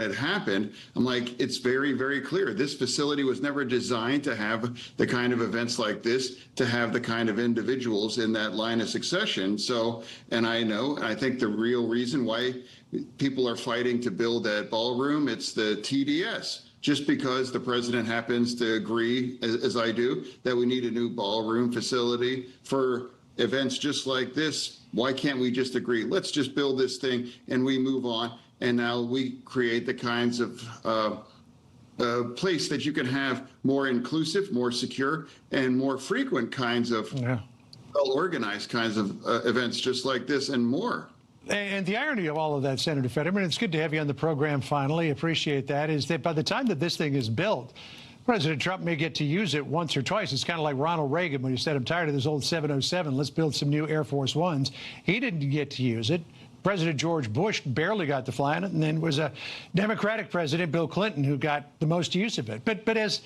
it happened, I'm like, it's very, very clear. This facility was never designed to have the kind of events like this, to have the kind of individuals in that line of succession. So, and I think the real reason why people are fighting to build that ballroom, it's the TDS. Just because the president happens to agree, as I do, that we need a new ballroom facility for events just like this, why can't we just agree? Let's just build this thing and we move on. And now we create the kinds of place that you can have more inclusive, more secure, and more frequent kinds of well-organized kinds of events just like this and more. And the irony of all of that, Senator Fetterman, it's good to have you on the program finally, appreciate that, is that by the time that this thing is built, President Trump may get to use it once or twice. It's kind of like Ronald Reagan when he said, I'm tired of this old 707, let's build some new Air Force Ones. He didn't get to use it. President George Bush barely got to fly on it, and then it was a Democratic president, Bill Clinton, who got the most use of it. But as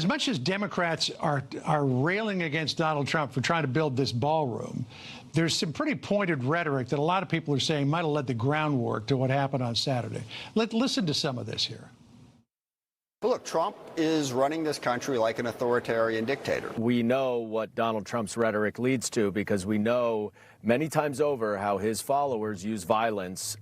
much as Democrats are railing against Donald Trump for trying to build this ballroom, there's some pretty pointed rhetoric that a lot of people are saying might have led the groundwork to what happened on Saturday. Listen to some of this here. Look, Trump is running this country like an authoritarian dictator. We know what Donald Trump's rhetoric leads to because we know many times over how his followers use violence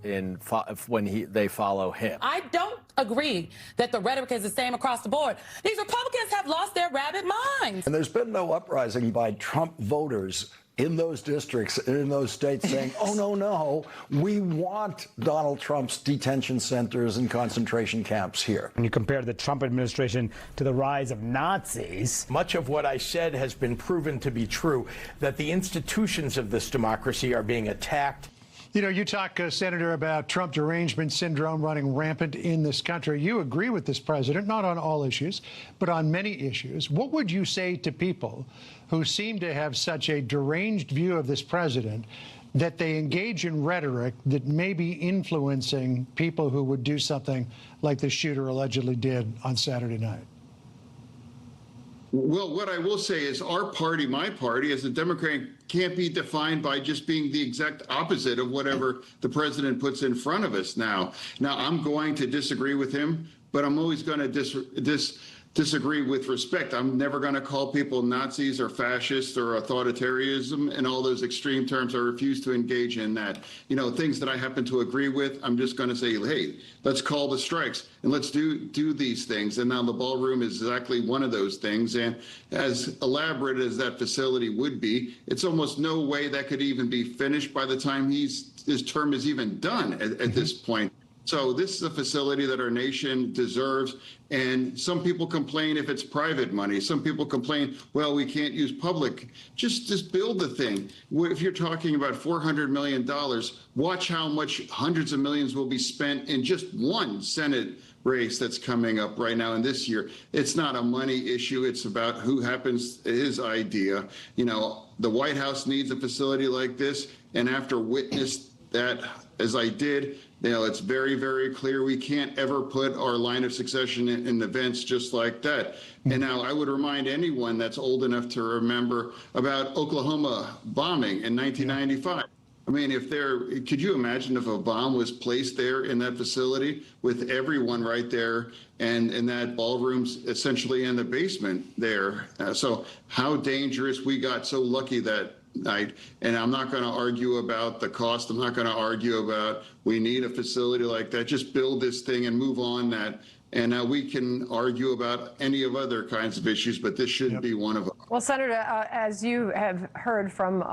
when they follow him. I don't agree that the rhetoric is the same across the board. These Republicans have lost their rabid minds. And there's been no uprising by Trump voters in those districts, in those states saying, oh, no, we want Donald Trump's detention centers and concentration camps here. When you compare the Trump administration to the rise of Nazis. Much of what I said has been proven to be true, that the institutions of this democracy are being attacked. You know, you talk, Senator, about Trump derangement syndrome running rampant in this country. You agree with this president, not on all issues, but on many issues. What would you say to people who seem to have such a deranged view of this president that they engage in rhetoric that may be influencing people who would do something like the shooter allegedly did on Saturday night? Well, what I will say is our party, my party, as a Democrat, can't be defined by just being the exact opposite of whatever the president puts in front of us now. Now, I'm going to disagree with him, but I'm always going to disagree with respect. I'm never going to call people Nazis or fascists or authoritarianism and all those extreme terms. I refuse to engage in that. You know, things that I happen to agree with, I'm just going to say, hey, let's call the strikes and let's do these things. And now the ballroom is exactly one of those things. And as elaborate as that facility would be, it's almost no way that could even be finished by the time his term is even done at this point. So this is a facility that our nation deserves. And some people complain if it's private money. Some people complain, well, we can't use public. Just build the thing. If you're talking about $400 million, watch how much hundreds of millions will be spent in just one Senate race that's coming up right now in this year. It's not a money issue. It's about who happens, his idea. You know, the White House needs a facility like this. And after witnessed that, as I did, you know, it's very, very clear we can't ever put our line of succession in events just like that. And now I would remind anyone that's old enough to remember about Oklahoma bombing in 1995. I mean, could you imagine if a bomb was placed there in that facility with everyone right there and that ballroom's essentially in the basement there? So how dangerous. We got so lucky that night. And I'm not going to argue about the cost. I'm not going to argue about we need a facility like that. Just build this thing and move on that. And we can argue about any of other kinds of issues, but this shouldn't be one of them. Well, Senator, as you have heard from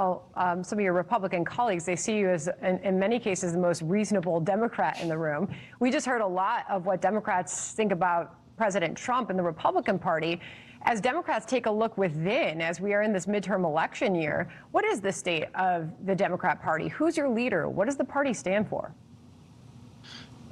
some of your Republican colleagues, they see you as, in many cases, the most reasonable Democrat in the room. We just heard a lot of what Democrats think about President Trump and the Republican Party. As Democrats take a look within, as we are in this midterm election year, what is the state of the Democrat Party? Who's your leader? What does the party stand for?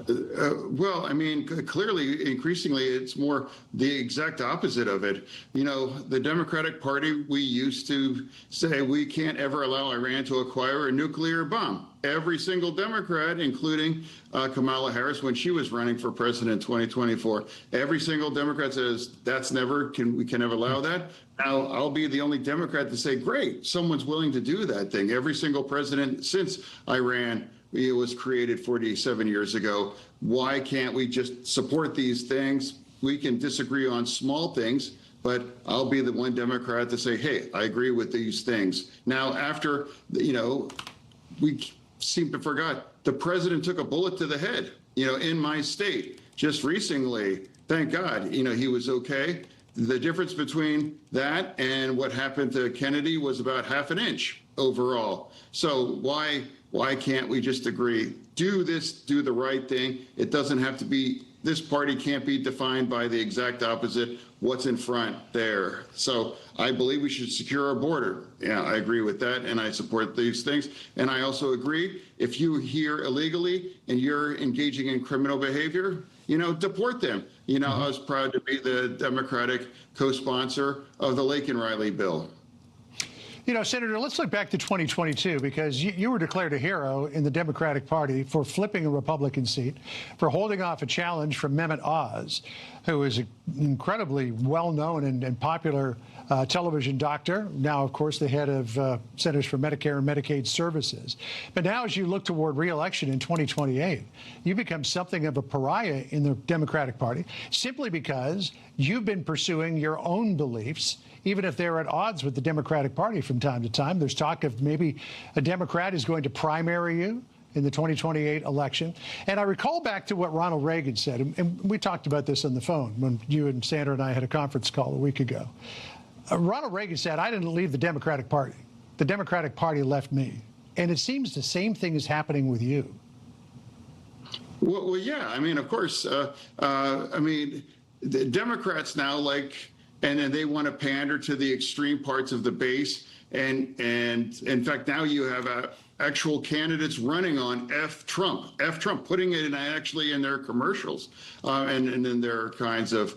Well, I mean, clearly, increasingly, it's more the exact opposite of it. You know, the Democratic Party, we used to say we can't ever allow Iran to acquire a nuclear bomb. Every single Democrat, including Kamala Harris, when she was running for president in 2024, every single Democrat says we can never allow that. Now, I'll be the only Democrat to say, great, someone's willing to do that thing. Every single president since Iran it was created 47 years ago. Why can't we just support these things? We can disagree on small things, but I'll be the one Democrat to say, hey, I agree with these things. Now, after, we seem to forgot, the president took a bullet to the head, in my state just recently. Thank God, he was okay. The difference between that and what happened to Kennedy was about half an inch overall. So why can't we just agree? Do the right thing. It doesn't have to be, this party can't be defined by the exact opposite, what's in front there. So I believe we should secure our border. Yeah, I agree with that, and I support these things. And I also agree, if you're here illegally and you're engaging in criminal behavior, deport them. I was proud to be the Democratic co-sponsor of the Laken Riley bill. Senator, let's look back to 2022, because you were declared a hero in the Democratic Party for flipping a Republican seat, for holding off a challenge from Mehmet Oz, who is an incredibly well-known and popular television doctor, now, of course, the head of Centers for Medicare and Medicaid Services. But now, as you look toward re-election in 2028, you become something of a pariah in the Democratic Party, simply because you've been pursuing your own beliefs, even if they're at odds with the Democratic Party from time to time. There's talk of maybe a Democrat is going to primary you in the 2028 election. And I recall back to what Ronald Reagan said, and we talked about this on the phone when you and Sandra and I had a conference call a week ago. Ronald Reagan said, I didn't leave the Democratic Party. The Democratic Party left me. And it seems the same thing is happening with you. Well, yeah. I mean, of course, the Democrats now and then they want to pander to the extreme parts of the base. And in fact, now you have actual candidates running on F Trump, putting it actually in their commercials and in their kinds of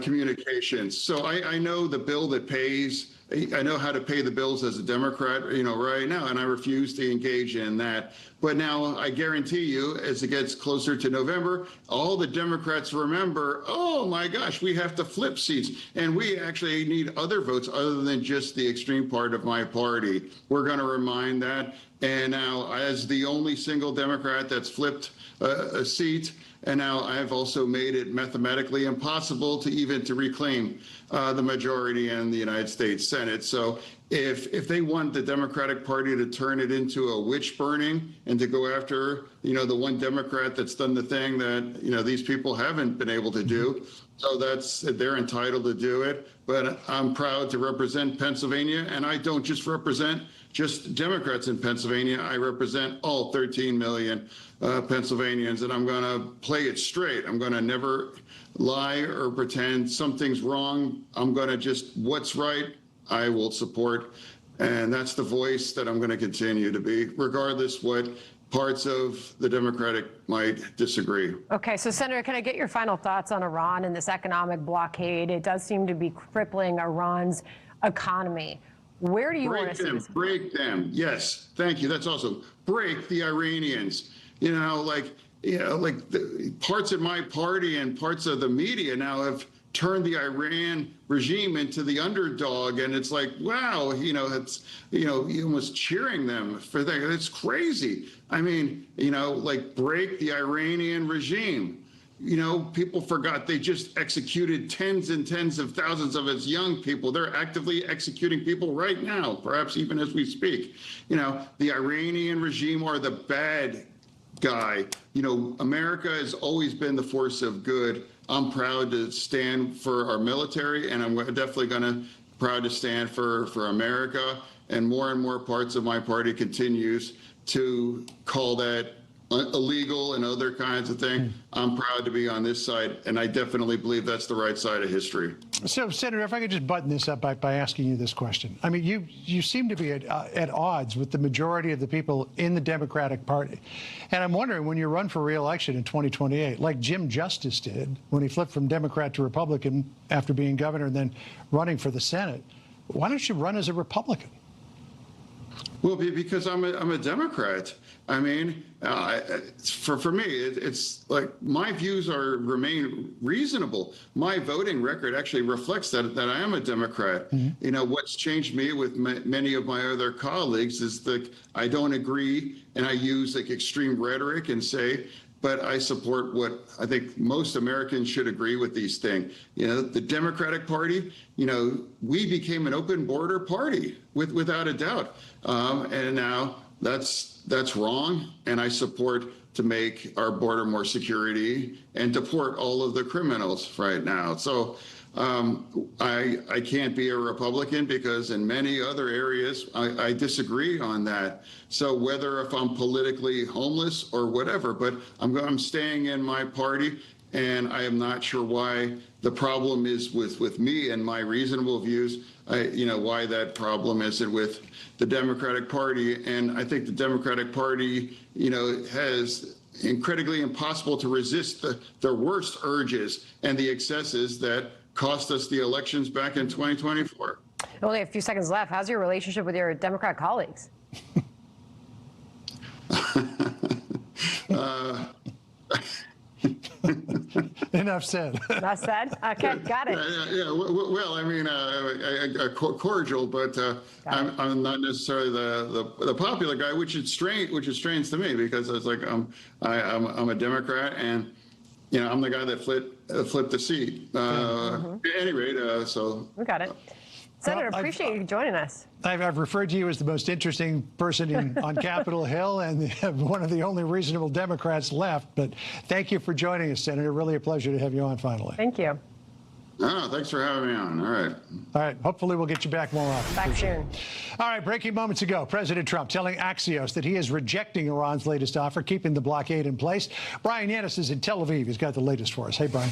communications. So I know the bill that pays. I know how to pay the bills as a Democrat, right now, and I refuse to engage in that. But now I guarantee you, as it gets closer to November, all the Democrats remember, oh my gosh, we have to flip seats. And we actually need other votes other than just the extreme part of my party. We're going to remind that. And now, as the only single Democrat that's flipped a seat, and now I've also made it mathematically impossible to reclaim the majority in the United States Senate. So if they want the Democratic Party to turn it into a witch burning and to go after, the one Democrat that's done the thing that, these people haven't been able to do, so they're entitled to do it. But I'm proud to represent Pennsylvania, and I don't just represent just Democrats in Pennsylvania. I represent all 13 million Pennsylvanians, and I'm going to play it straight. I'm going to never lie or pretend something's wrong. I'm going to just, what's right, I will support. And that's the voice that I'm going to continue to be, regardless what parts of the Democratic might disagree. Okay, so Senator, can I get your final thoughts on Iran and this economic blockade? It does seem to be crippling Iran's economy. Where do you want to see this? Break them. Yes, thank you. That's awesome. Break the Iranians. The parts of my party and parts of the media now have turned the Iran regime into the underdog, and it's like, wow, it's almost cheering them for that. It's crazy. I mean, break the Iranian regime. People forgot they just executed tens and tens of thousands of its young people. They're actively executing people right now, perhaps even as we speak. The Iranian regime are the bad guy. America has always been the force of good. I'm proud to stand for our military, and I'm definitely proud to stand for America. And more parts of my party continues to call that illegal and other kinds of things. I'm proud to be on this side, and I definitely believe that's the right side of history. So, Senator, if I could just button this up by asking you this question. I mean, you seem to be at odds with the majority of the people in the Democratic Party. And I'm wondering, when you run for re-election in 2028, like Jim Justice did when he flipped from Democrat to Republican after being governor and then running for the Senate, why don't you run as a Republican? Well, because I'm a Democrat. I mean, for me, it's like my views remain reasonable. My voting record actually reflects that I am a Democrat. You know, what's changed me with many of my other colleagues is that I don't agree, and I use like extreme rhetoric and say, but I support what I think most Americans should agree with these things. You know, the Democratic Party, you know, we became an open border party without a doubt. And now that's wrong. And I support to make our border more security and deport all of the criminals right now. So I can't be a Republican because in many other areas I disagree on that. So whether if I'm politically homeless or whatever, but I'm staying in my party, and I am not sure why the problem is with me and my reasonable views. You know, why that problem isn't with the Democratic Party. And I think the Democratic Party, you know, has incredibly impossible to resist the worst urges and the excesses that cost us the elections back in 2024. Only a few seconds left. How's your relationship with your Democrat colleagues? Enough said. Enough said? Okay, got it. Yeah. Well, I mean, cordial, but I'm not necessarily the popular guy, which is strange to me because it's like I'm a Democrat, and you know I'm the guy that flipped the seat. At any rate, so we got it. Senator, appreciate you joining us. I've referred to you as the most interesting person on Capitol Hill and one of the only reasonable Democrats left. But thank you for joining us, Senator. Really a pleasure to have you on finally. Thank you. Thanks for having me on. All right. All right. Hopefully we'll get you back more often. Back soon. All right. Breaking moments ago, President Trump telling Axios that he is rejecting Iran's latest offer, keeping the blockade in place. Brian Yanis is in Tel Aviv. He's got the latest for us. Hey, Brian.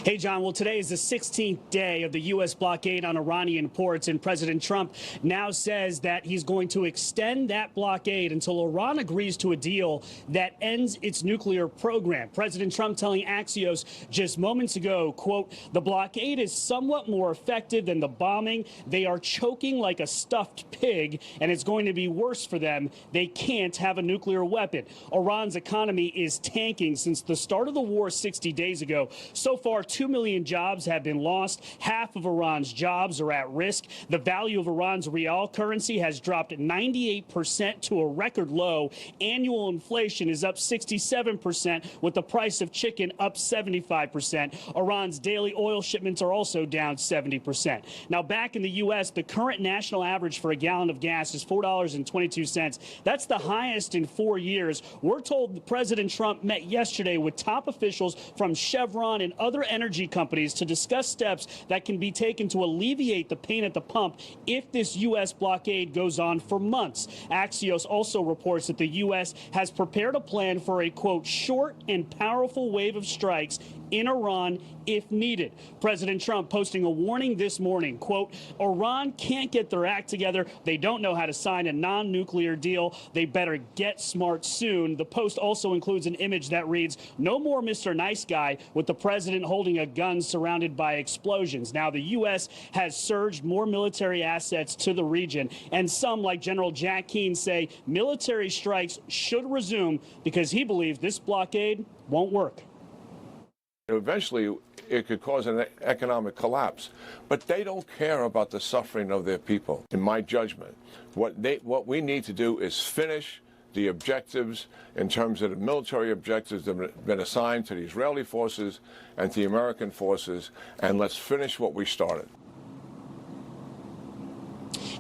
Hey, John. Well, today is the 16th day of the U.S. blockade on Iranian ports, and President Trump now says that he's going to extend that blockade until Iran agrees to a deal that ends its nuclear program. President Trump telling Axios just moments ago, quote, "The blockade is somewhat more effective than the bombing. They are choking like a stuffed pig, and it's going to be worse for them. They can't have a nuclear weapon." Iran's economy is tanking since the start of the war 60 days ago. So far, 2 million jobs have been lost. Half of Iran's jobs are at risk. The value of Iran's real currency has dropped 98% to a record low. Annual inflation is up 67%, with the price of chicken up 75%. Iran's daily oil shipments are also down 70%. Now, back in the U.S., the current national average for a gallon of gas is $4.22. That's the highest in 4 years. We're told President Trump met yesterday with top officials from Chevron and other energy companies to discuss steps that can be taken to alleviate the pain at the pump if this U.S. blockade goes on for months. Axios also reports that the U.S. has prepared a plan for a, quote, short and powerful wave of strikes in Iran if needed. President Trump posting a warning this morning, quote, "Iran can't get their act together. They don't know how to sign a non-nuclear deal. They better get smart soon." The post also includes an image that reads, "No more Mr. Nice Guy," with the president holding a gun surrounded by explosions. Now, the U.S. has surged more military assets to the region, and some, like General Jack Keane, say military strikes should resume because he believes this blockade won't work. Eventually, it could cause an economic collapse. But they don't care about the suffering of their people, in my judgment. What we need to do is finish the objectives in terms of the military objectives that have been assigned to the Israeli forces and to the American forces, and let's finish what we started.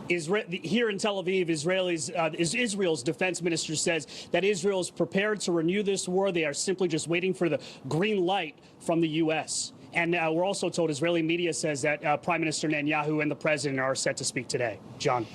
Here in Tel Aviv, Israel's defense minister says that Israel is prepared to renew this war. They are simply just waiting for the green light from the U.S. And we're also told Israeli media says that Prime Minister Netanyahu and the president are set to speak today. John.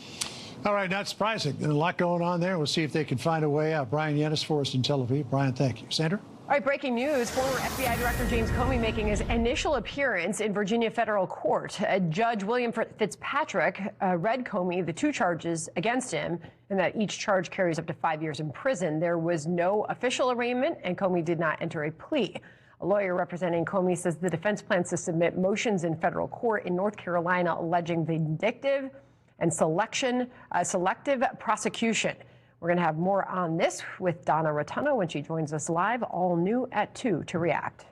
All right, not surprising. There's a lot going on there. We'll see if they can find a way out. Brian Yanis for us in Tel Aviv. Brian, thank you. Sandra? All right, breaking news. Former FBI Director James Comey making his initial appearance in Virginia federal court. Judge William Fitzpatrick read Comey the 2 charges against him, and that each charge carries up to 5 years in prison. There was no official arraignment, and Comey did not enter a plea. A lawyer representing Comey says the defense plans to submit motions in federal court in North Carolina alleging vindictive and selective prosecution. We're going to have more on this with Donna Rotunno when she joins us live, all new at 2 to React.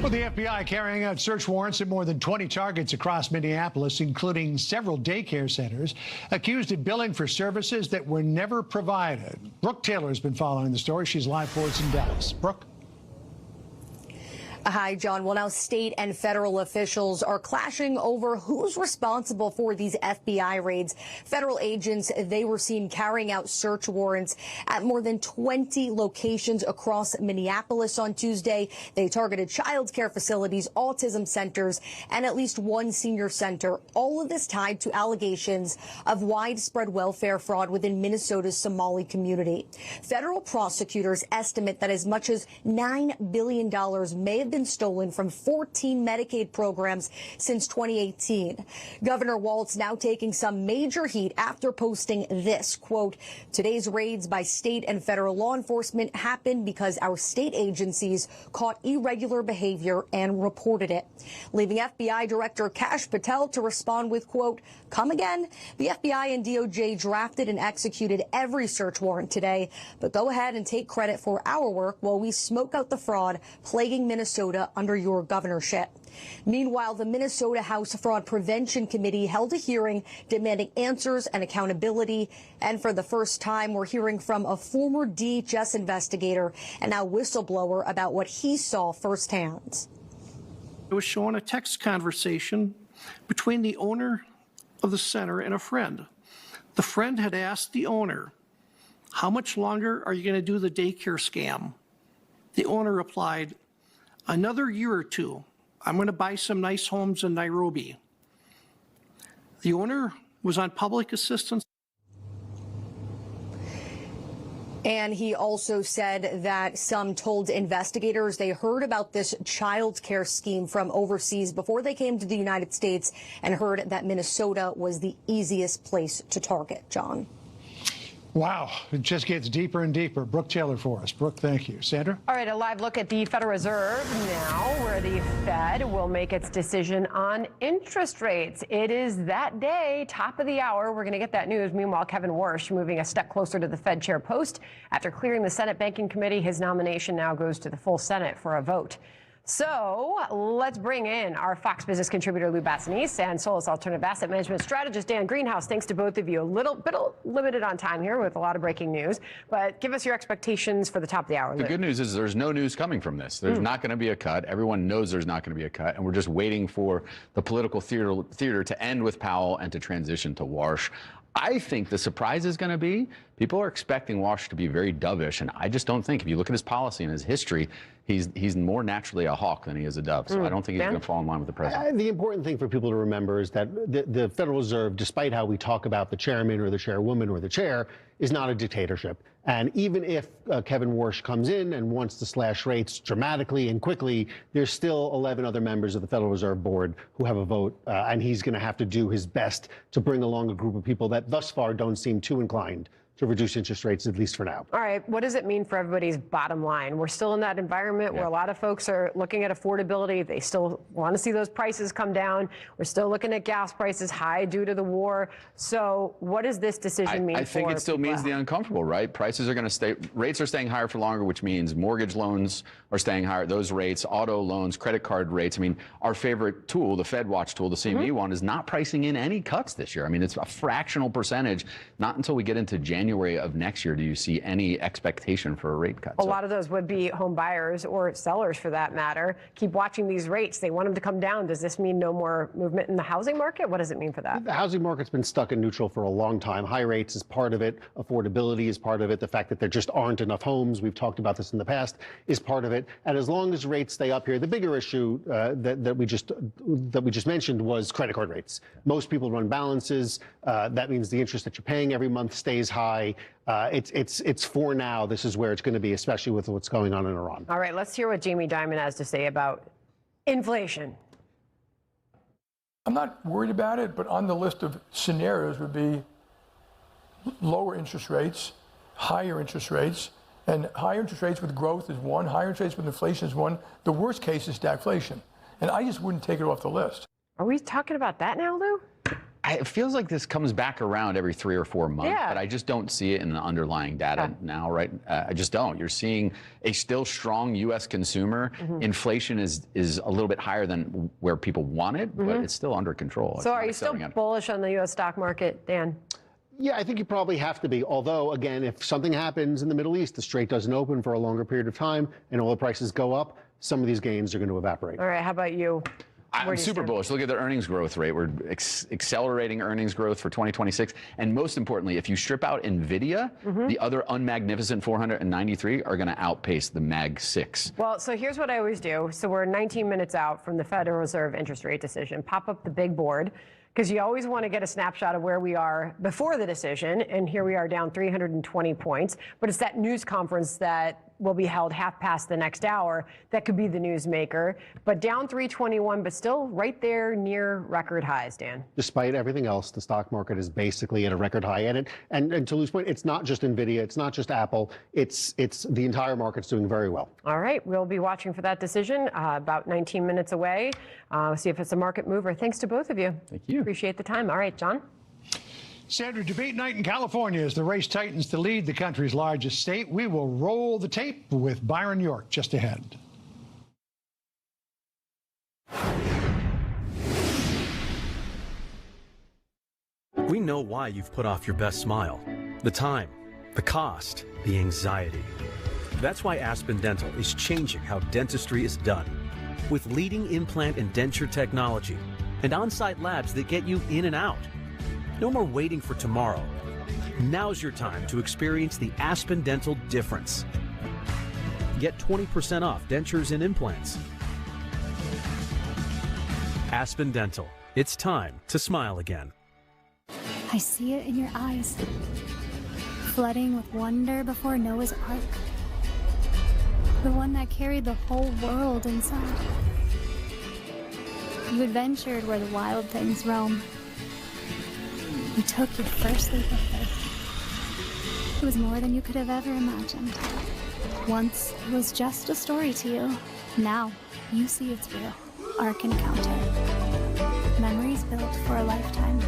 Well, the FBI carrying out search warrants at more than 20 targets across Minneapolis, including several daycare centers, accused of billing for services that were never provided. Brooke Taylor has been following the story. She's live for us in Dallas. Brooke? Hi, John. Well, now state and federal officials are clashing over who's responsible for these FBI raids. Federal agents, they were seen carrying out search warrants at more than 20 locations across Minneapolis on Tuesday. They targeted child care facilities, autism centers, and at least one senior center. All of this tied to allegations of widespread welfare fraud within Minnesota's Somali community. Federal prosecutors estimate that as much as $9 billion may have been stolen from 14 Medicaid programs since 2018. Governor Walz now taking some major heat after posting this, quote, "Today's raids by state and federal law enforcement happened because our state agencies caught irregular behavior and reported it," leaving FBI Director Kash Patel to respond with, quote, "Come again." The FBI and DOJ drafted and executed every search warrant today, but go ahead and take credit for our work while we smoke out the fraud plaguing Minnesota under your governorship. Meanwhile, the Minnesota House Fraud Prevention Committee held a hearing demanding answers and accountability. And for the first time, we're hearing from a former DHS investigator and now whistleblower about what he saw firsthand. It was showing a text conversation between the owner of the center and a friend. The friend had asked the owner, "How much longer are you going to do the daycare scam?" The owner replied, "Another year or two. I'm going to buy some nice homes in Nairobi." The owner was on public assistance. And he also said that some told investigators they heard about this child care scheme from overseas before they came to the United States and heard that Minnesota was the easiest place to target. John. Wow, it just gets deeper and deeper. Brooke Taylor for us. Brooke, thank you. Sandra? All right, a live look at the Federal Reserve now, where the Fed will make its decision on interest rates. It is that day, top of the hour. We're going to get that news. Meanwhile, Kevin Warsh moving a step closer to the Fed chair post. After clearing the Senate Banking Committee, his nomination now goes to the full Senate for a vote. So let's bring in our Fox Business contributor, Lou Bassanese, and Solis Alternative Asset Management strategist, Dan Greenhouse. Thanks to both of you. A little bit limited on time here with a lot of breaking news, but give us your expectations for the top of the hour. The good news is there's no news coming from this. There's not going to be a cut. Everyone knows there's not going to be a cut, and we're just waiting for the political theater to end with Powell and to transition to Warsh. I think the surprise is going to be people are expecting Warsh to be very dovish, and I just don't think. If you look at his policy and his history, he's more naturally a hawk than he is a dove. So I don't think he's going to fall in line with the president. The important thing for people to remember is that the Federal Reserve, despite how we talk about the chairman or the chairwoman or the chair, is not a dictatorship. And even if Kevin Warsh comes in and wants to slash rates dramatically and quickly, there's still 11 other members of the Federal Reserve Board who have a vote, and he's going to have to do his best to bring along a group of people that thus far don't seem too inclined to reduce interest rates, at least for now. All right, what does it mean for everybody's bottom line? We're still in that environment where a lot of folks are looking at affordability. They still want to see those prices come down. We're still looking at gas prices high due to the war. So what does this decision mean for I think it still means the uncomfortable, right? Prices are going to stay, rates are staying higher for longer, which means mortgage loans are staying higher. Those rates, auto loans, credit card rates. I mean, our favorite tool, the Fed Watch tool, the CME one, is not pricing in any cuts this year. I mean, it's a fractional percentage. Not until we get into January of next year do you see any expectation for a rate cut. A lot of those would be home buyers or sellers for that matter. Keep watching these rates. They want them to come down. Does this mean no more movement in the housing market? What does it mean for that? The housing market's been stuck in neutral for a long time. High rates is part of it. Affordability is part of it. The fact that there just aren't enough homes, we've talked about this in the past, is part of it. And as long as rates stay up here, the bigger issue that we just mentioned was credit card rates. Most people run balances. That means the interest that you're paying every month stays high. It's for now. This is where it's going to be, especially with what's going on in Iran. All right, let's hear what Jamie Dimon has to say about inflation. I'm not worried about it, but on the list of scenarios would be lower interest rates, higher interest rates, and higher interest rates with growth is one, higher interest rates with inflation is one. The worst case is stagflation, and I just wouldn't take it off the list. Are we talking about that now, Lou? It feels like this comes back around every 3 or 4 months, Yeah. but I just don't see it in the underlying data now, right? I just don't. You're seeing a still strong U.S. consumer. Inflation is a little bit higher than where people want it, but it's still under control. So are you still bullish on the U.S. stock market, Dan? Yeah, I think you probably have to be. Although, again, if something happens in the Middle East, the Strait doesn't open for a longer period of time, and oil prices go up, some of these gains are going to evaporate. All right, how about you? I'm super bullish. Look at the earnings growth rate. We're accelerating earnings growth for 2026. And most importantly, if you strip out NVIDIA, the other unmagnificent 493 are going to outpace the Mag 6. Well, so here's what I always do. So we're 19 minutes out from the Federal Reserve interest rate decision. Pop up the big board, because you always want to get a snapshot of where we are before the decision. And here we are down 320 points. But it's that news conference that will be held half past the next hour that could be the newsmaker. But down 321, but still right there near record highs, Dan. Despite everything else, the stock market is basically at a record high. And to Lou's point, it's not just NVIDIA, it's not just Apple, it's the entire market's doing very well. All right, we'll be watching for that decision about 19 minutes away. See if it's a market mover. Thanks to both of you. Thank you. Appreciate the time. All right, John. Sandra, debate night in California as the race tightens to lead the country's largest state. We will roll the tape with Byron York just ahead. We know why you've put off your best smile. The time, the cost, the anxiety. That's why Aspen Dental is changing how dentistry is done. With leading implant and denture technology and on-site labs that get you in and out. No more waiting for tomorrow. Now's your time to experience the Aspen Dental difference. Get 20% off dentures and implants. Aspen Dental. It's time to smile again. I see it in your eyes, flooding with wonder before Noah's Ark. The one that carried the whole world inside. You adventured where the wild things roam. You took your first leap of faith. It was more than you could have ever imagined. Once it was just a story to you. Now you see it's real. Ark Encounter. Memories built for a lifetime.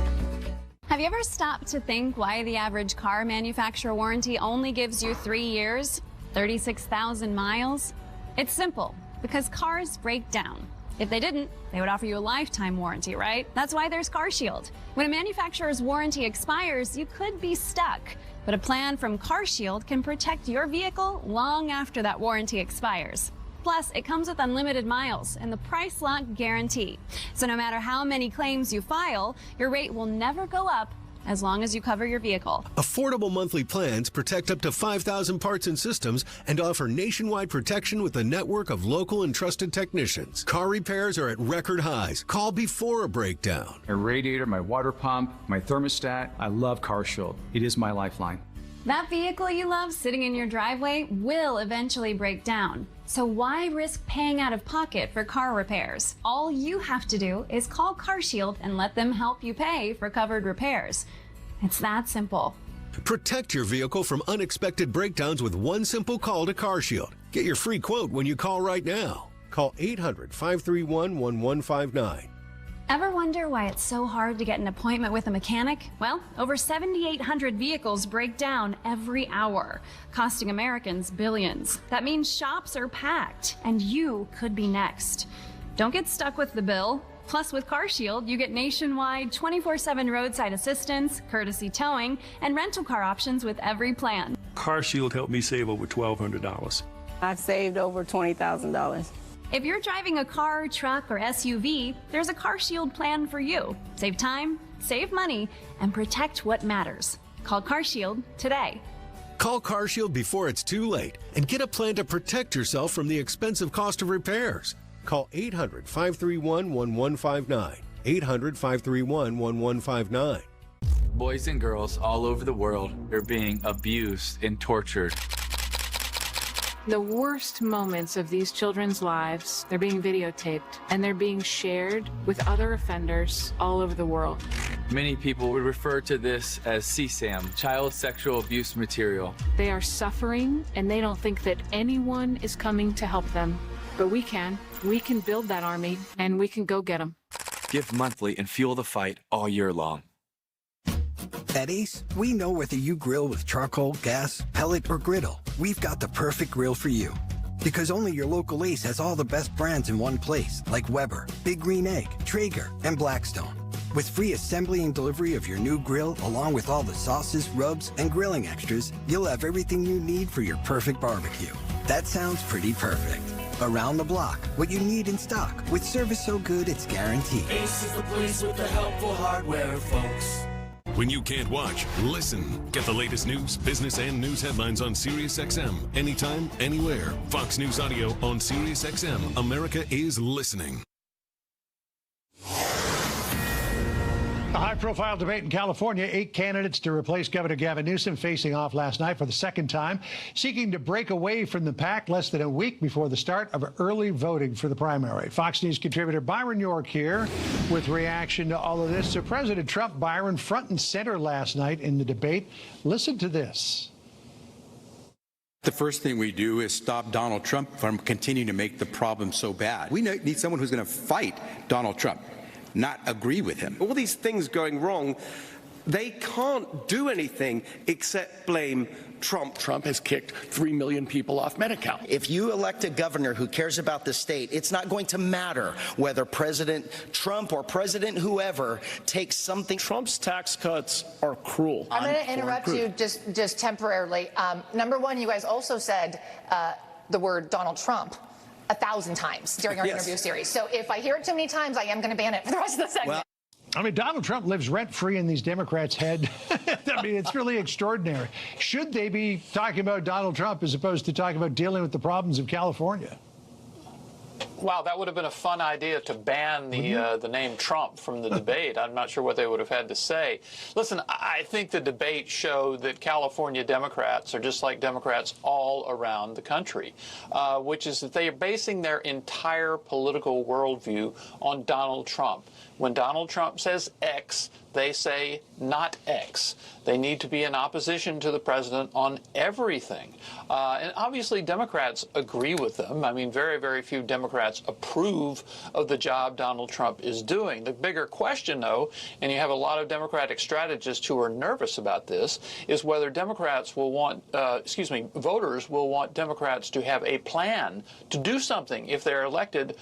Have you ever stopped to think why the average car manufacturer warranty only gives you 3 years, 36,000 miles? It's simple, because cars break down. If they didn't, they would offer you a lifetime warranty, right? That's why there's CarShield. When a manufacturer's warranty expires, you could be stuck. But a plan from CarShield can protect your vehicle long after that warranty expires. Plus, it comes with unlimited miles and the price lock guarantee. So no matter how many claims you file, your rate will never go up as long as you cover your vehicle. Affordable monthly plans protect up to 5,000 parts and systems and offer nationwide protection with a network of local and trusted technicians. Car repairs are at record highs. Call before a breakdown. My radiator, my water pump, my thermostat. I love CarShield. It is my lifeline. That vehicle you love sitting in your driveway will eventually break down. So why risk paying out of pocket for car repairs? All you have to do is call CarShield and let them help you pay for covered repairs. It's that simple. Protect your vehicle from unexpected breakdowns with one simple call to CarShield. Get your free quote when you call right now. Call 800-531-1159. Ever wonder why it's so hard to get an appointment with a mechanic? Well, over 7,800 vehicles break down every hour, costing Americans billions. That means shops are packed, and you could be next. Don't get stuck with the bill. Plus, with CarShield, you get nationwide 24/7 roadside assistance, courtesy towing, and rental car options with every plan. CarShield helped me save over $1,200. I've saved over $20,000. If you're driving a car, truck, or SUV, there's a CarShield plan for you. Save time, save money, and protect what matters. Call CarShield today. Call CarShield before it's too late and get a plan to protect yourself from the expensive cost of repairs. Call 800-531-1159. 800-531-1159. Boys and girls all over the world are being abused and tortured. The worst moments of these children's lives, they're being videotaped and they're being shared with other offenders all over the world. Many people would refer to this as CSAM, child sexual abuse material. They are suffering and they don't think that anyone is coming to help them. But we can. We can build that army and we can go get them. Give monthly and fuel the fight all year long. At Ace, we know whether you grill with charcoal, gas, pellet, or griddle, we've got the perfect grill for you. Because only your local Ace has all the best brands in one place, like Weber, Big Green Egg, Traeger, and Blackstone. With free assembly and delivery of your new grill, along with all the sauces, rubs, and grilling extras, you'll have everything you need for your perfect barbecue. That sounds pretty perfect. Around the block, what you need in stock, with service so good it's guaranteed. Ace is the place with the helpful hardware, folks. When you can't watch, listen. Get the latest news, business, and news headlines on SiriusXM. Anytime, anywhere. Fox News Audio on SiriusXM. America is listening. A high-profile debate in California. 8 candidates to replace Governor Gavin Newsom facing off last night for the second time, seeking to break away from the pack less than a week before the start of early voting for the primary. Fox News contributor Byron York here with reaction to all of this. So President Trump, Byron, front and center last night in the debate. Listen to this. The first thing we do is stop Donald Trump from continuing to make the problem so bad. We need someone who's going to fight Donald Trump, not agree with him. All these things going wrong, they can't do anything except blame Trump. Trump has kicked 3 million people off Medi-Cal. If you elect a governor who cares about the state, it's not going to matter whether President Trump or President whoever takes something. Trump's tax cuts are cruel. I'm going to interrupt you just temporarily. Number one, you guys also said the word Donald Trump 1,000 times during our interview series. So if I hear it too many times, I am going to ban it for the rest of the segment. Well, I mean, Donald Trump lives rent-free in these Democrats' head. I mean, it's really extraordinary. Should they be talking about Donald Trump as opposed to talking about dealing with the problems of California? Wow, that would have been a fun idea to ban the name Trump from the debate. I'm not sure what they would have had to say. Listen, I think the debate showed that California Democrats are just like Democrats all around the country, which is that they are basing their entire political worldview on Donald Trump. When Donald Trump says X, they say not X. They need to be in opposition to the president on everything. And obviously Democrats agree with them. I mean, very, very few Democrats approve of the job Donald Trump is doing. The bigger question, though, and you have a lot of Democratic strategists who are nervous about this, is whether Democrats will want, voters will want Democrats to have a plan to do something if they're elected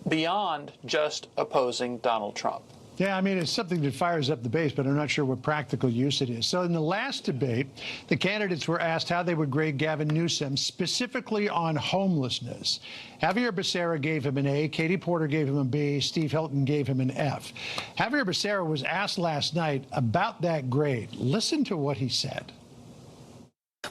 beyond just opposing Donald Trump. Yeah, I mean, it's something that fires up the base, but I'm not sure what practical use it is. So in the last debate, the candidates were asked how they would grade Gavin Newsom, specifically on homelessness. Javier Becerra gave him an A, Katie Porter gave him a B, Steve Hilton gave him an F. Javier Becerra was asked last night about that grade. Listen to what he said.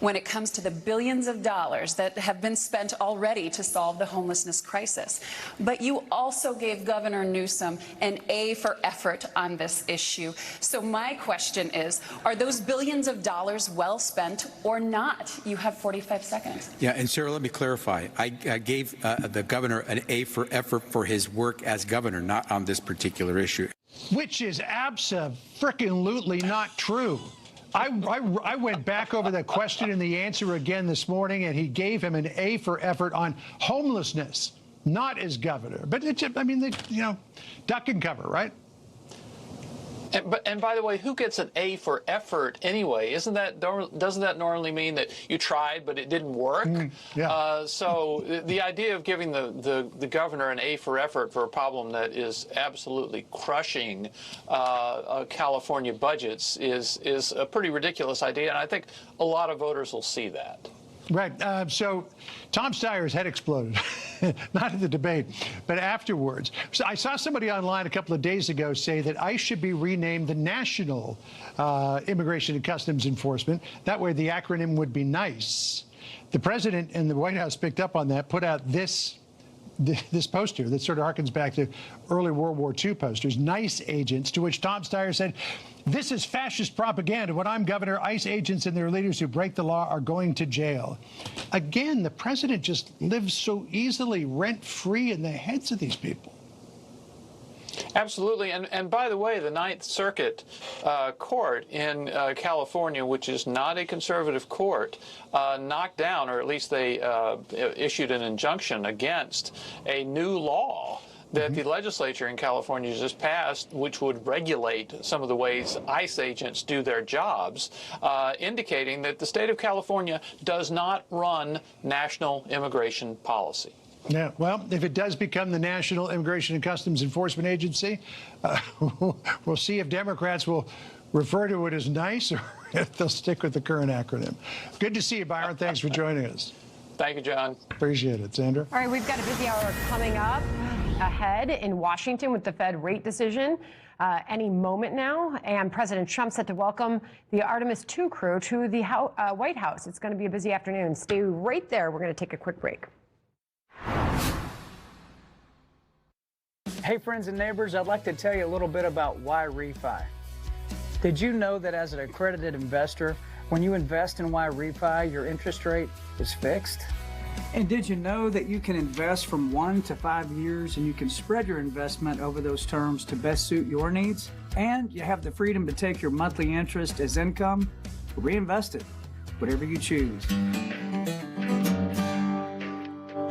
When it comes to the billions of dollars that have been spent already to solve the homelessness crisis. But you also gave Governor Newsom an A for effort on this issue. So my question is, are those billions of dollars well spent or not? You have 45 seconds. Yeah, and Sarah, let me clarify. I gave the governor an A for effort for his work as governor, not on this particular issue. Which is abso-frickin-lutely not true. I went back over the question and the answer again this morning, and he gave him an A for effort on homelessness, not as governor. But it's, I mean, duck and cover, right? And by the way, who gets an A for effort anyway? Doesn't that normally mean that you tried but it didn't work? So the idea of giving the governor an A for effort for a problem that is absolutely crushing California budgets is a pretty ridiculous idea, and I think a lot of voters will see that. Right. So Tom Steyer's head exploded, not at the debate, but afterwards. So I saw somebody online a couple of days ago say that ICE should be renamed the National Immigration and Customs Enforcement. That way the acronym would be NICE. The president and the White House picked up on that, put out this poster that sort of harkens back to early World War II posters, NICE agents, to which Tom Steyer said, "This is fascist propaganda. When I'm governor, ICE agents and their leaders who break the law are going to jail." Again, the president just lives so easily rent-free in the heads of these people. Absolutely. And by the way, the Ninth Circuit Court in California, which is not a conservative court, knocked down, or at least they issued an injunction against a new law that the legislature in California just passed, which would regulate some of the ways ICE agents do their jobs, indicating that the state of California does not run national immigration policy. Yeah, well, if it does become the National Immigration and Customs Enforcement Agency, we'll see if Democrats will refer to it as NICE or if they'll stick with the current acronym. Good to see you, Byron. Thanks for joining us. Thank you, John. Appreciate it. Sandra? All right, we've got a busy hour coming up ahead in Washington with the Fed rate decision any moment now. And President Trump set to welcome the Artemis II crew to the White House. It's going to be a busy afternoon. Stay right there. We're going to take a quick break. Hey, friends and neighbors, I'd like to tell you a little bit about YRefi. Did you know that as an accredited investor, when you invest in YRefi, your interest rate is fixed? And did you know that you can invest from 1 to 5 years and you can spread your investment over those terms to best suit your needs? And you have the freedom to take your monthly interest as income or reinvest it, whatever you choose.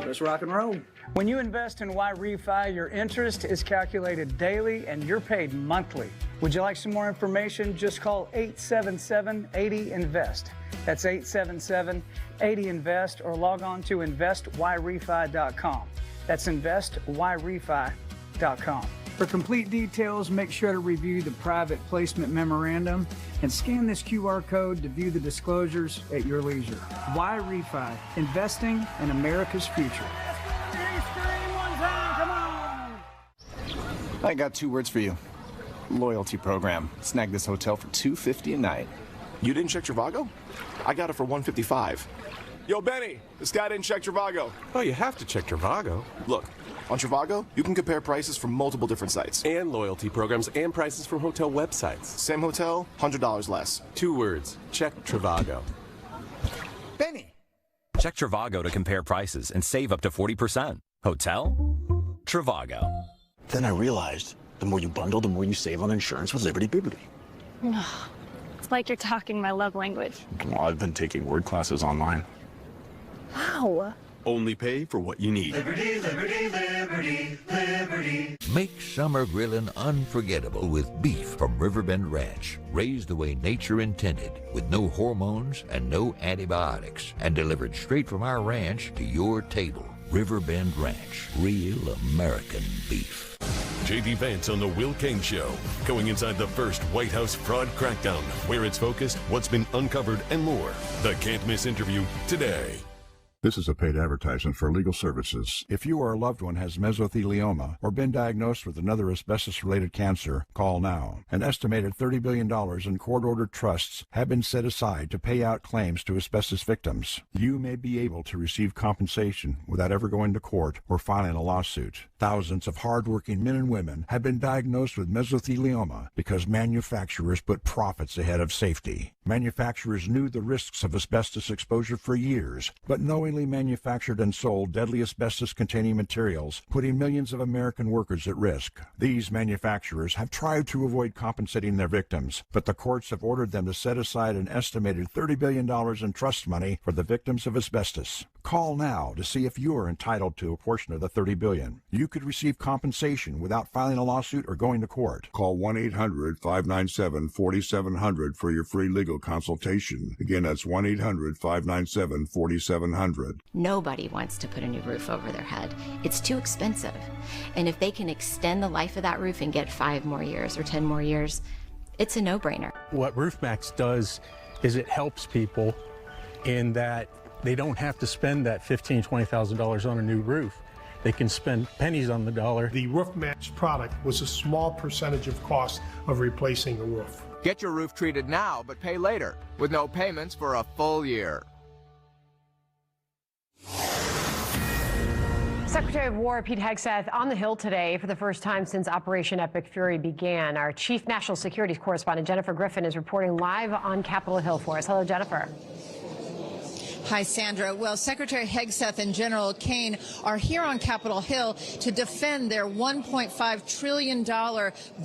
Let's rock and roll. When you invest in YRefi, your interest is calculated daily and you're paid monthly. Would you like some more information? Just call 877-80-INVEST. That's 877-80-INVEST or log on to investYRefi.com. That's investYRefi.com. For complete details, make sure to review the private placement memorandum and scan this QR code to view the disclosures at your leisure. YRefi, investing in America's future. I got 2 words for you. Loyalty program. Snagged this hotel for $250 a night. You didn't check Trivago? I got it for $155. Yo, Benny, this guy didn't check Trivago. Oh, you have to check Trivago. Look, on Trivago, you can compare prices from multiple different sites. And loyalty programs and prices from hotel websites. Same hotel, $100 less. 2 words. Check Trivago. Benny! Check Trivago to compare prices and save up to 40%. Hotel? Trivago. Then I realized the more you bundle, the more you save on insurance with Liberty Bibity. It's like you're talking my love language. Well, I've been taking word classes online. Wow. Only pay for what you need. Liberty, liberty, liberty, liberty. Make summer grilling unforgettable with beef from Riverbend Ranch, raised the way nature intended, with no hormones and no antibiotics, and delivered straight from our ranch to your table. Riverbend Ranch, real American beef. J.D. Vance on The Will Cain Show, going inside the first White House fraud crackdown, where it's focused, what's been uncovered, and more. The can't miss interview today. This is a paid advertisement for legal services. If you or a loved one has mesothelioma or been diagnosed with another asbestos-related cancer, call now. An estimated $30 billion in court-ordered trusts have been set aside to pay out claims to asbestos victims. You may be able to receive compensation without ever going to court or filing a lawsuit. Thousands of hardworking men and women have been diagnosed with mesothelioma because manufacturers put profits ahead of safety. Manufacturers knew the risks of asbestos exposure for years, but knowingly manufactured and sold deadly asbestos-containing materials, putting millions of American workers at risk. These manufacturers have tried to avoid compensating their victims, but the courts have ordered them to set aside an estimated $30 billion in trust money for the victims of asbestos. Call now to see if you're entitled to a portion of the $30 billion. You could receive compensation without filing a lawsuit or going to court. Call 1-800-597-4700 for your free legal consultation. Again, that's 1-800-597-4700. Nobody wants to put a new roof over their head. It's too expensive. And if they can extend the life of that roof and get 5 more years or 10 more years, it's a no-brainer. What RoofMax does is it helps people in that they don't have to spend that $15,000, $20,000 on a new roof. They can spend pennies on the dollar. The RoofMax product was a small percentage of cost of replacing a roof. Get your roof treated now, but pay later, with no payments for a full year. Secretary of War Pete Hegseth on the Hill today for the first time since Operation Epic Fury began. Our chief national security correspondent Jennifer Griffin is reporting live on Capitol Hill for us. Hello, Jennifer. Hi, Sandra. Well, Secretary Hegseth and General Kaine are here on Capitol Hill to defend their $1.5 trillion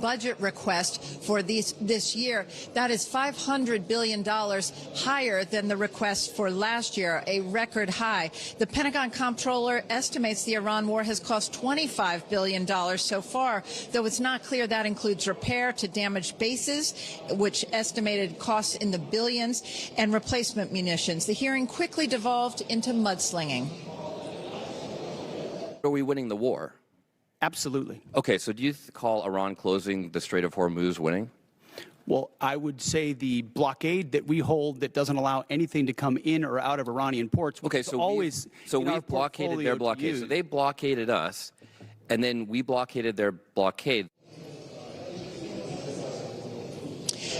budget request for this year. That is $500 billion higher than the request for last year, a record high. The Pentagon comptroller estimates the Iran war has cost $25 billion so far, though it's not clear that includes repair to damaged bases, which estimated costs in the billions, and replacement munitions. The hearing quickly devolved into mudslinging. Are we winning the war? Absolutely. Okay, so do you call Iran closing the Strait of Hormuz winning? Well, I would say the blockade that we hold that doesn't allow anything to come in or out of Iranian ports. Okay, so we've blockaded their blockade. So they blockaded us, and then we blockaded their blockade.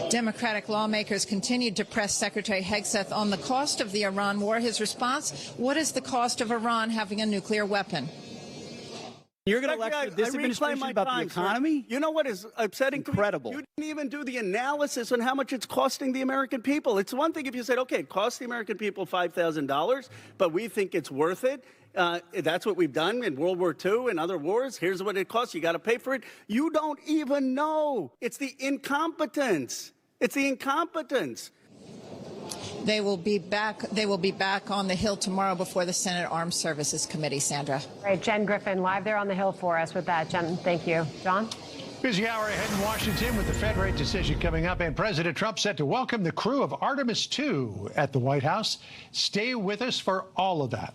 Democratic lawmakers continued to press Secretary Hegseth on the cost of the Iran war. His response, what is the cost of Iran having a nuclear weapon? You're going to lecture this administration about the economy? You know what is upsetting? Incredible. You didn't even do the analysis on how much it's costing the American people. It's one thing if you said, okay, it costs the American people $5,000, but we think it's worth it. That's what we've done in World War II and other wars. Here's what it costs. You got to pay for it. You don't even know. It's the incompetence. It's the incompetence. They will be back on the Hill tomorrow before the Senate Armed Services Committee, Sandra. All right, Jen Griffin, live there on the Hill for us with that. Jen, thank you. John? Busy hour ahead in Washington with the Fed rate decision coming up, and President Trump set to welcome the crew of Artemis II at the White House. Stay with us for all of that.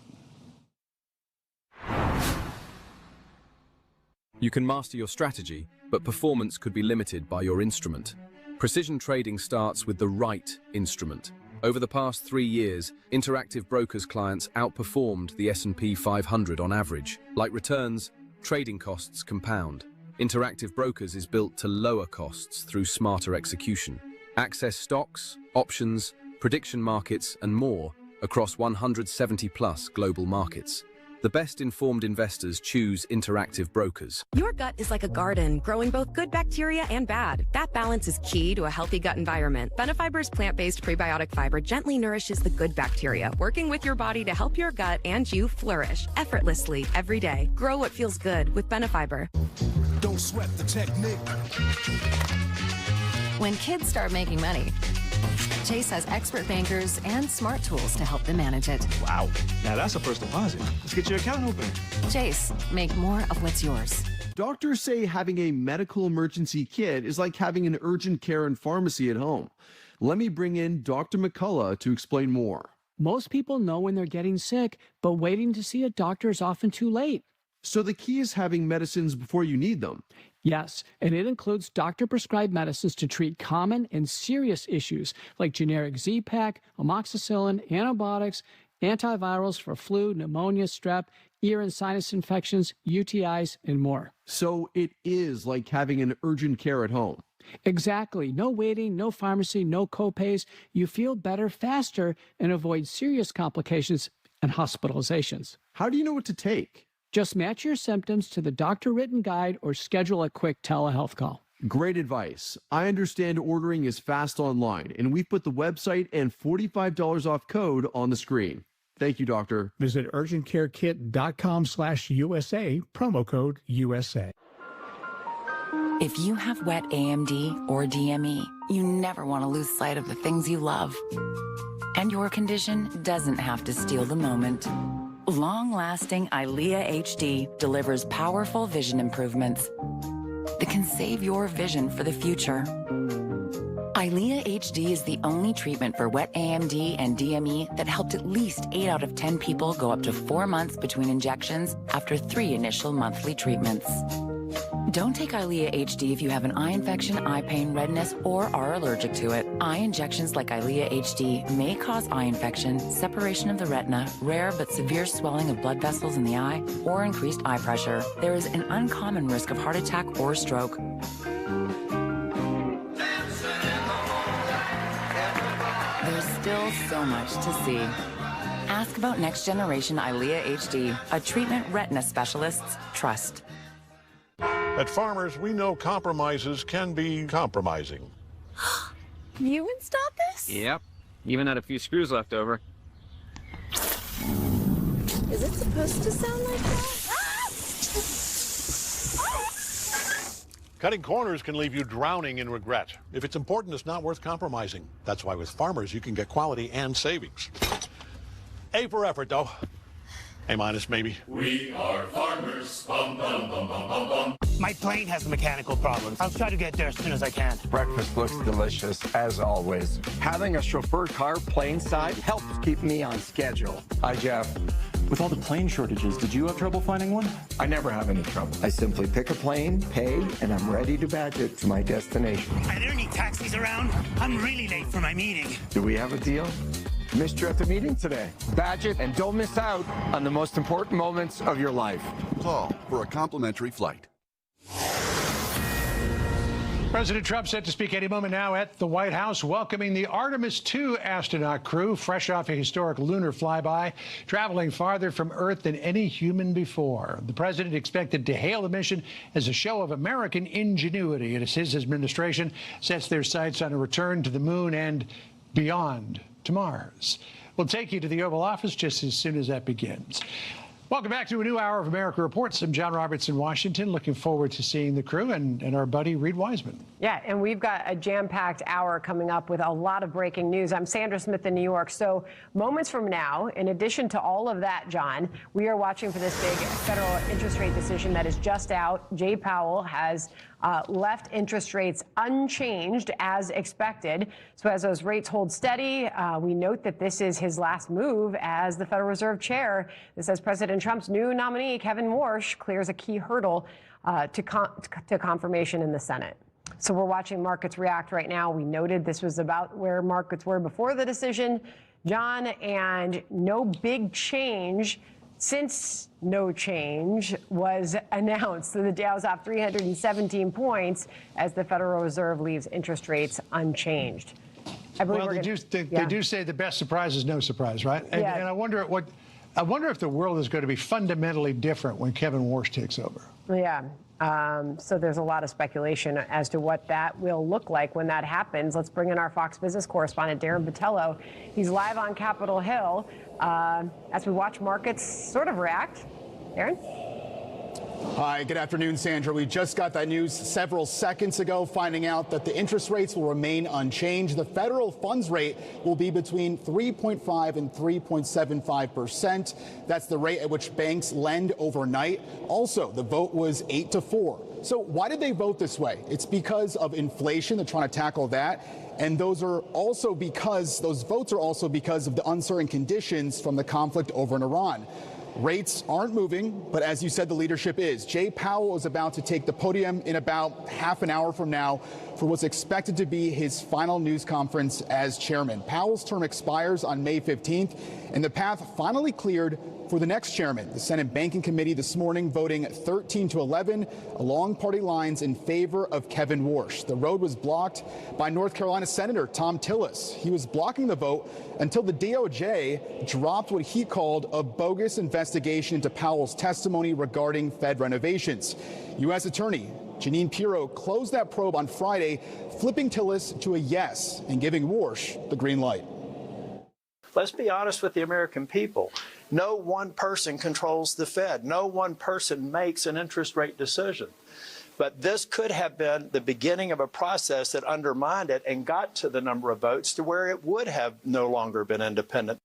You can master your strategy, but performance could be limited by your instrument. Precision trading starts with the right instrument. Over the past 3 years, Interactive Brokers clients outperformed the S&P 500 on average. Like returns, trading costs compound. Interactive Brokers is built to lower costs through smarter execution. Access stocks, options, prediction markets, and more across 170+ global markets. The best informed investors choose Interactive Brokers. Your gut is like a garden, growing both good bacteria and bad. That balance is key to a healthy gut environment. Benefiber's plant-based prebiotic fiber gently nourishes the good bacteria, working with your body to help your gut and you flourish effortlessly every day. Grow what feels good with Benefiber. Don't sweat the technique. When kids start making money, Chase has expert bankers and smart tools to help them manage it. Wow. Now that's a first deposit. Let's get your account open. Chase, make more of what's yours. Doctors say having a medical emergency kit is like having an urgent care and pharmacy at home. Let me bring in Dr. McCullough to explain more. Most people know when they're getting sick, but waiting to see a doctor is often too late. So the key is having medicines before you need them. Yes, and it includes doctor-prescribed medicines to treat common and serious issues like generic Z-Pak, amoxicillin, antibiotics, antivirals for flu, pneumonia, strep, ear and sinus infections, UTIs, and more. So it is like having an urgent care at home. Exactly. No waiting, no pharmacy, no copays. You feel better faster and avoid serious complications and hospitalizations. How do you know what to take? Just match your symptoms to the doctor-written guide or schedule a quick telehealth call. Great advice. I understand ordering is fast online, and we've put the website and $45 off code on the screen. Thank you, doctor. Visit urgentcarekit.com/USA, promo code USA. If you have wet AMD or DME, you never want to lose sight of the things you love. And your condition doesn't have to steal the moment. Long-lasting EYLEA HD delivers powerful vision improvements that can save your vision for the future. EYLEA HD is the only treatment for wet AMD and DME that helped at least 8 out of 10 people go up to 4 months between injections after 3 initial monthly treatments. Don't take EYLEA HD if you have an eye infection, eye pain, redness, or are allergic to it. Eye injections like EYLEA HD may cause eye infection, separation of the retina, rare but severe swelling of blood vessels in the eye, or increased eye pressure. There is an uncommon risk of heart attack or stroke. There's still so much to see. Ask about next generation EYLEA HD, a treatment retina specialists trust. At Farmers, we know compromises can be compromising. You installed this? Yep. Even had a few screws left over. it supposed to sound like that? Cutting corners can leave you drowning in regret. If it's important, it's not worth compromising. That's why with Farmers, you can get quality and savings. A for effort, though. A minus, maybe. We are farmers. Bum, bum, bum, bum, bum, bum. My plane has a mechanical problem. I'll try to get there as soon as I can. Breakfast looks delicious, as always. Having a chauffeur car plane side helps keep me on schedule. Hi, Jeff. With all the plane shortages, did you have trouble finding one? I never have any trouble. I simply pick a plane, pay, and I'm ready to badge it to my destination. Are there any taxis around? I'm really late for my meeting. Do we have a deal? Missed you at the meeting today. Badge it and don't miss out on the most important moments of your life. Call for a complimentary flight. President Trump set to speak any moment now at the White House, welcoming the Artemis II astronaut crew, fresh off a historic lunar flyby, traveling farther from Earth than any human before. The president expected to hail the mission as a show of American ingenuity as his administration sets their sights on a return to the moon and beyond to Mars. We'll take you to the Oval Office just as soon as that begins. Welcome back to a new hour of America Reports. I'm John Roberts in Washington. Looking forward to seeing the crew and our buddy Reed Wiseman. Yeah, and we've got a jam-packed hour coming up with a lot of breaking news. I'm Sandra Smith in New York. So moments from now, in addition to all of that, John, we are watching for this big federal interest rate decision that is just out. Jay Powell has left interest rates unchanged as expected. So as those rates hold steady, we note that this is his last move as the Federal Reserve Chair. This as President Trump's new nominee, Kevin Warsh, clears a key hurdle to confirmation in the Senate. So we're watching markets react right now. We noted this was about where markets were before the decision, John, and no big change since no change was announced. So the Dow's off 317 points as the Federal Reserve leaves interest rates unchanged. I believe well, they do say the best surprise is no surprise, right? And, yeah. And I wonder if the world is going to be fundamentally different when Kevin Warsh takes over. Yeah. So there's a lot of speculation as to what that will look like when that happens. Let's bring in our Fox Business correspondent, Darren Botello. He's live on Capitol Hill as we watch markets sort of react. Darren? Hi, good afternoon, Sandra. We just got that news several seconds ago, finding out that the interest rates will remain unchanged. The federal funds rate will be between 3.5 and 3.75%. That's the rate at which banks lend overnight. Also, the vote was 8-4. So why did they vote this way? It's because of inflation. They're trying to tackle that. And those votes are also because of the uncertain conditions from the conflict over in Iran. Rates aren't moving, but as you said, the leadership is. Jay Powell is about to take the podium in about half an hour from now for what's expected to be his final news conference as chairman. Powell's term expires on May 15th, and the path finally cleared for the next chairman. The Senate Banking Committee this morning voting 13-11 along party lines in favor of Kevin Warsh. The road was blocked by North Carolina Senator Thom Tillis. He was blocking the vote until the DOJ dropped what he called a bogus investigation into Powell's testimony regarding Fed renovations. U.S. Attorney Jeanine Pirro closed that probe on Friday, flipping Tillis to a yes and giving Warsh the green light. Let's be honest with the American people. No one person controls the Fed. No one person makes an interest rate decision. But this could have been the beginning of a process that undermined it and got to the number of votes to where it would have no longer been independent.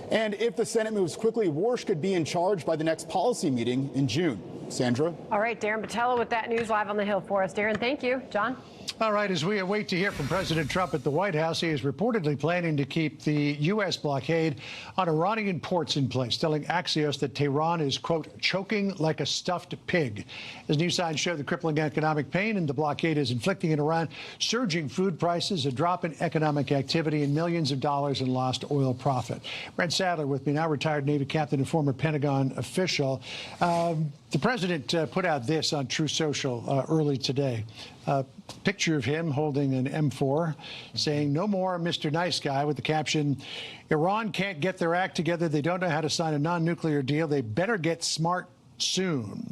And if the Senate moves quickly, Warsh could be in charge by the next policy meeting in June. Sandra? All right, Darren Botello with that news live on the Hill for us. Darren, thank you. John? All right, as we await to hear from President Trump at the White House, he is reportedly planning to keep the U.S. blockade on Iranian ports in place, telling Axios that Tehran is, quote, choking like a stuffed pig. As new signs show, the crippling economic pain and the blockade is inflicting in Iran surging food prices, a drop in economic activity, and millions of dollars in lost oil profit. Brent Sadler with me now, retired Navy captain and former Pentagon official. The president put out this on Truth Social early today. Picture of him holding an M4 saying, "No more Mr. Nice Guy," with the caption, "Iran can't get their act together. They don't know how to sign a non-nuclear deal. They better get smart soon."